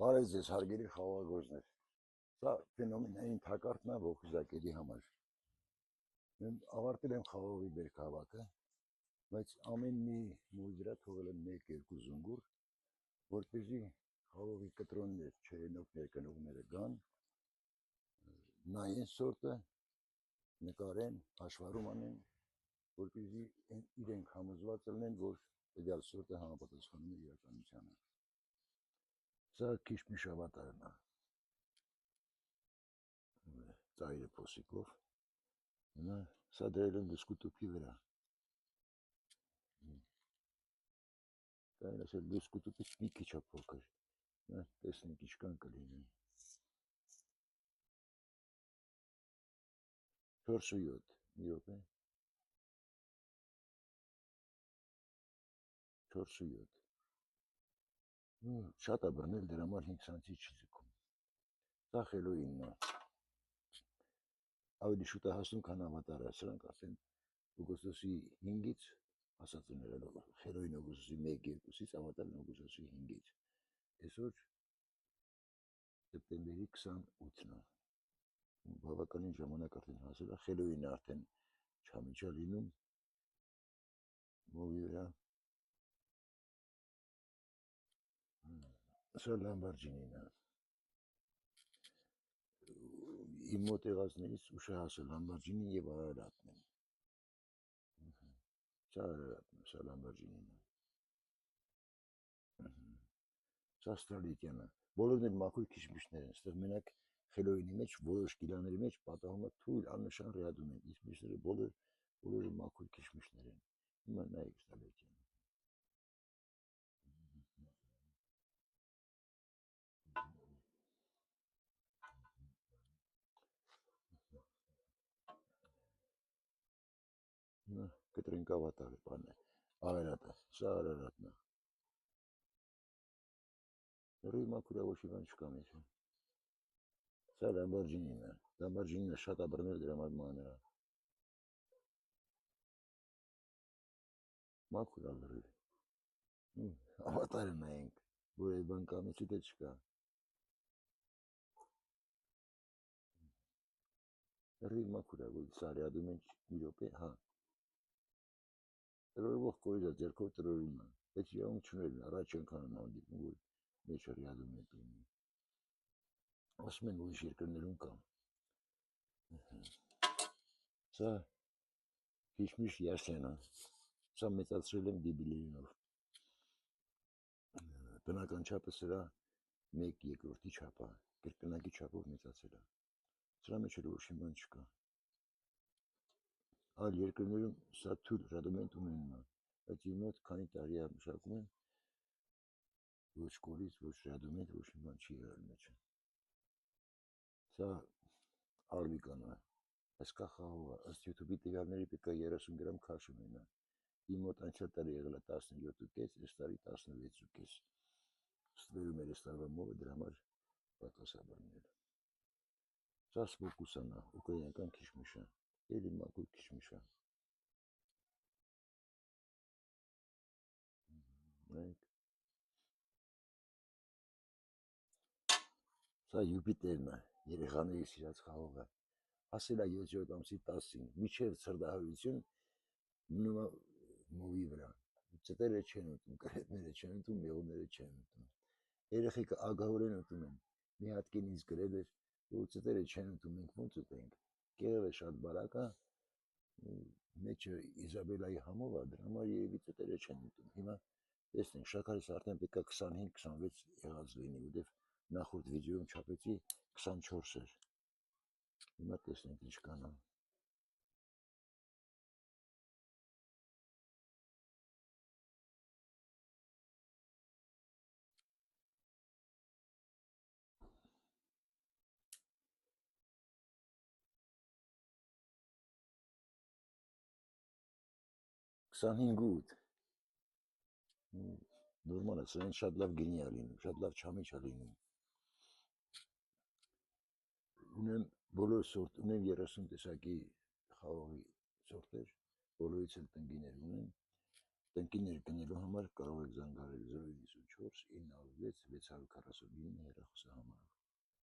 Բարև ձեզ հարգելի խաղաղագործներ։ Սա ֆենոմենային թակարդն է ողջակելի համար։ Ավարտել եմ խաղողի բերքահավաքը, բայց ամեն մի մոյ վրա թողել եմ 1-2 զունգուր, որպեսզի խաղողի կտրոններ, չերենոքներ, կնողները գան, նայեն սորտը, նկարեն, հաշվառում անեն, որպեսզի իրենք համոզված լինեն, որ տվյալ սորտը համապատասխանում է իրականությանը։ Սա քիշմիշ ավատարն է, ծայրը փոսիկով, սա դրել եմ լուսկուտուփի վրա, կային ասել լուսկուտուփից մի քիչ է փոքր, տեսնենք ինչքան կլինի, 4.7, մի րոպե, 4.7, շատ է բռնել, դրա համար 5 սանտի չի ձգում, սա խելոյինն է, ավելի շուտ է հասնում, քան ավատարը, սրանք ասեն օգոստոսի 5-ից, ասած ուներել խելոյին օգոստոսի 1-2-ից, ավատարն օգոստոսի 5-ից, այսօր սեպտեմբերի 28-ն է, բավականին ժամանակ արդեն հասել է, խելոյինը արդեն չամիջա լինում, մովի վրա, սա լամբարջինին է, իմ մոտ եղածներից ուշահասը լամբարջինին և արարատն են, սա արարատն է, սա լամբարջինին է, սա ստրալիտյան է, բոլորն են մաքուր քիշմիշներ են, ստեղ մենակ խելոյինի մեջ, որոշ գիլաների մեջ պատահում է թույլ աննշան ռեադում են, իսկ մյուսները բոլորը մաքուր քիշմիշներ են, հիմա նայեք ստրալիտյան։ Կտրենք ավատարը, բան է, արարատը, սա արարատն է, հեռուի մաքուր է, ոչ մի բան չկա մեջ, սա լամբարջինին է, լամբարջինինը շատ է բռնել, դրա համար մանր է, մաքուր է լրիվ, ավատարը նայենք, որ այդ բան կամեցի դե չկա, հեռուի մաքուր է, որ սա ռեադում են մի րոպե, հա, տրորվող կորիզը ձերքով տրորում է, բայց իրավունք չուներ, առաջ անգամ եմ հանդիպում, որ մեջը ռեադում է լինի, ասում են ուրիշ երկրներում կա, սա քիշմիշ յասյան է, սա մեծացրել եմ դիբիլինով, բնական չափը սրա 1/2 չափ է, կրկնակի չափով մեծացել է, սրա մեջ էլ ոչ մի բան չկա, այլ երկրներում սա թույլ ռադոմենտ ունենում է, բայց իմ մոտ քանի տարի է մշակում եմ, ոչ կորիզ, ոչ ռադոմենտ, ոչ մի բան չի եղել մեջը, սա արվիկան է, այս կա խաղողը, ըստ YouTube-ի տվյալների պետք է 30 գրամ քաշ ունենա, իմ մոտ անցյալ տարի եղել է 17.5, այս տարի 16.5, ստվերում էր այս տարվա մովը, դրա համար պակաս է բռնել, սա սմոկուսան է, ուկրաինական քիշմիշը, էլի մաքուր քիշմիշը, նայեք, սա Յուպիտերն է, երեխաների սիրած խաղողը, հասել է 7 ամսի 10-ին, միջև ցրդահարություն մնում է մովի վրա, ծտերը չեն ուտում, կրետները չեն ուտում, մեղուները չեն ուտում, երեխեքը ագահորեն ուտում են, մի հատ կին ինձ գրել էր, որ ծտերը չեն ուտում, մենք ոնց ուտենք, կեղևը շատ բարակ է, մեջը Իզաբելայի համով է, դրա համար երևի ծտերը չեն ուտում, հիմա տեսնենք, շաքարից արդեն պետք է 25-26 եղած լինի, որտև նախորդ վիդեոյում չափեցի 24 էր, հիմա տեսնենք ինչքան է, Քսանհինգ նորմալ է, սրանից շատ լավ գինի է լինում, շատ լավ չամիչ է լինում, ունեմ բոլոր սորտ, ունեմ 30 տեսակի խաղողի սորտեր, բոլորից էլ տնկիներ ունեմ, Տնկիներ գնելու համար կարող եք զանգահարել 094 906 649 հեռախոսահամարով։